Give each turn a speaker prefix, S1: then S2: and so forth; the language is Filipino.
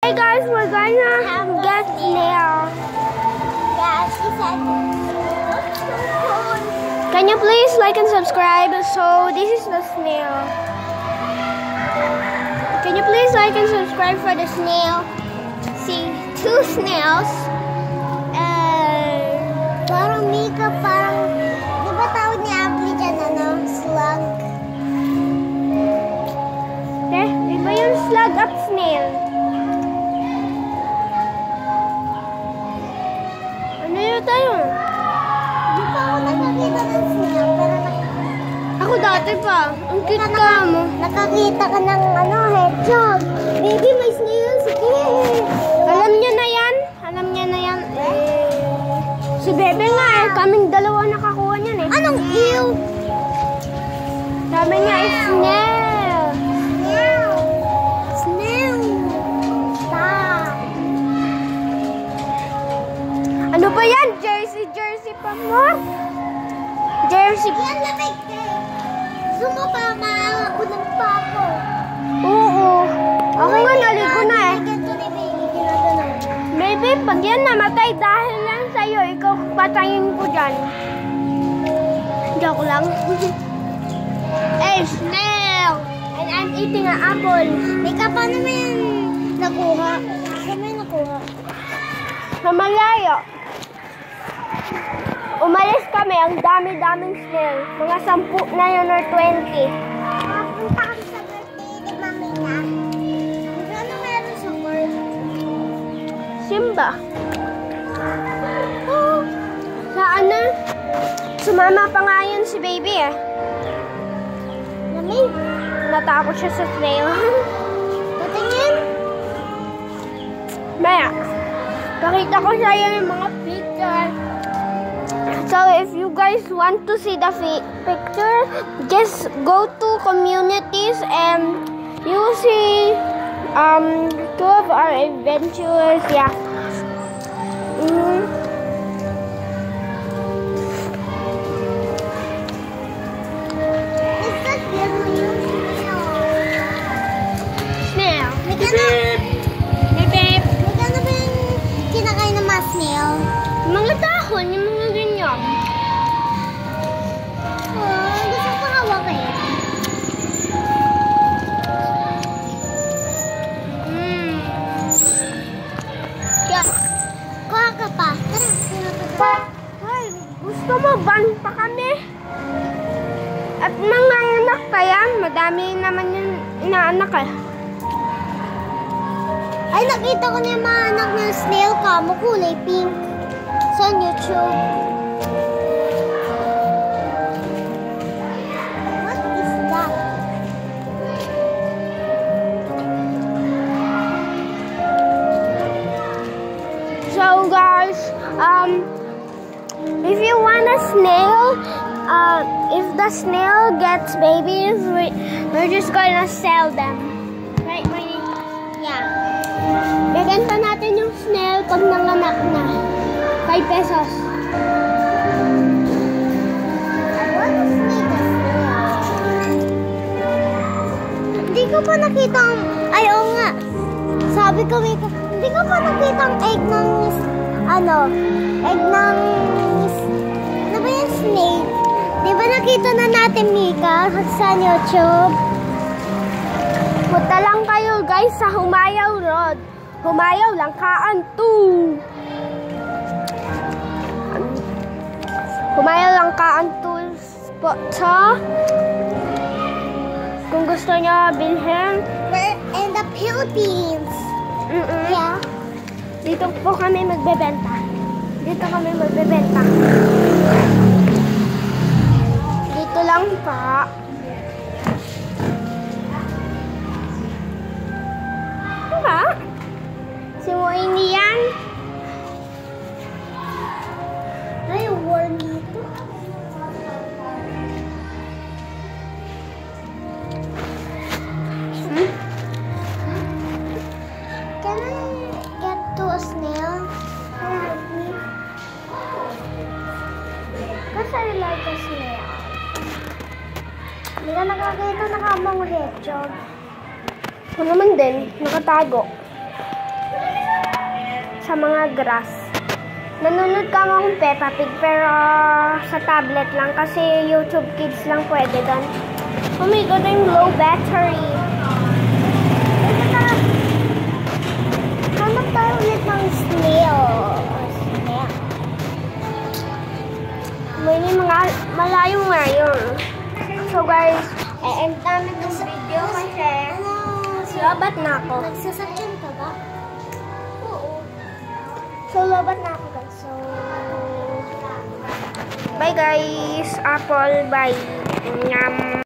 S1: Hey guys, we're gonna get snail.
S2: Yeah, she said.
S1: Can you please like and subscribe? So this is the snail. Can you please like and subscribe for the snail? See, 2 snails.
S2: Parang Mika, parang, di ba tawag ni Apple dyan, slug?
S1: Iba yung slug at snail. Ano yun tayo?
S2: Di pa ako nakakita ng snail, pero
S1: Ako dati pa. Ang cute ka mo.
S2: nakakita ka ng hedgehog. Baby, may snail. Sige.
S1: Alam niya na yan. Alam niya na yan. Si Bebe nga kaming dalawa nakakuha niyan eh.
S2: Anong ew?
S1: Sabi niya is snail.
S2: Snail. Snail. Stop.
S1: Ano ba yan? Jersey pa mo? Jersey.
S2: Yan, lamig eh. Gusto mo pa, maulan pa ako.
S1: Oo. Ako nga naligo na eh.
S2: Ganito ni baby, ginaganon.
S1: Baby, pag yan namatay dahil lang sa'yo, ikaw patayin ko dyan. Joke lang. Hey, snail! And I'm eating an apple.
S2: Mika, paano mo yan nakuha? Saan mo yan nakuha?
S1: Sa malayo. Umalis kami, ang dami-daming snail. Mga 10 na yun or 20.
S2: Punta kami sa birthday ni Mami niya. Ano meron sa court?
S1: Simba. Saan na? Sumama pa nga yun si baby eh.
S2: Lamig.
S1: Natakot siya sa snail.
S2: Patingin.
S1: Maya, kakita ko siya yung mga picture. So if you guys want to see the picture, just go to communities and you will see 2 of our adventures. Yeah.
S2: Is that yellow?
S1: Snail.
S2: May babe. Magkano ba yung kinakain ng mga snail?
S1: Mga dahon, yung mga ganyan.
S2: Oh, gusto ko hawakin. Kuha ka pa. Tara.
S1: Ay, gusto mo ban pa kami? At mga anak kaya, madami naman yung inaanak eh.
S2: Ay, nakita ko na yung mga anak ng snail kamo, kulay pink. Sa YouTube. What is that?
S1: So guys, if you want a snail, if the snail gets babies, we're just gonna sell them. Right, Minnie?
S2: Yeah.
S1: Bebenta natin yung snail pag nanganak na. 5 pesos.
S2: I want to sneak a snail. Hindi ko pa nakita ang... Ay, oo nga. Sabi ko, Mika, hindi ko pa nakita ang egg ng... Egg ng... Ano ba yung snake? Di ba nakita na natin, Mika, sa YouTube?
S1: Punta lang kayo guys sa Humayaw Road. Humayaw Langkaan 2. Humayaw Langkaan 2 po sa kung gusto niyo bilhin.
S2: We're in the Philippines. Yeah.
S1: Dito po kami magbebenta. Dito kami magbebenta. Dito lang pa. Diba? Si Moini yan.
S2: Ay, warm dito. Can I get to a snail? Kasi I like a snail. Hindi ka nakakita na kamang hedgehog.
S1: Ako naman din, nakatago. sa mga grass. Nanonood ka nga akong Peppa Pig pero sa tablet lang kasi YouTube Kids lang pwede doon. Oh my God, I'm low battery.
S2: Hanap tayo ulit ng snail.
S1: May mga malayo nga yun. So guys, end namin yung video kasi lobat na ako.
S2: Nagsasakyan ka ba?
S1: Oo. So lobat na ako guys. So bye guys. Apple, bye. Nyam.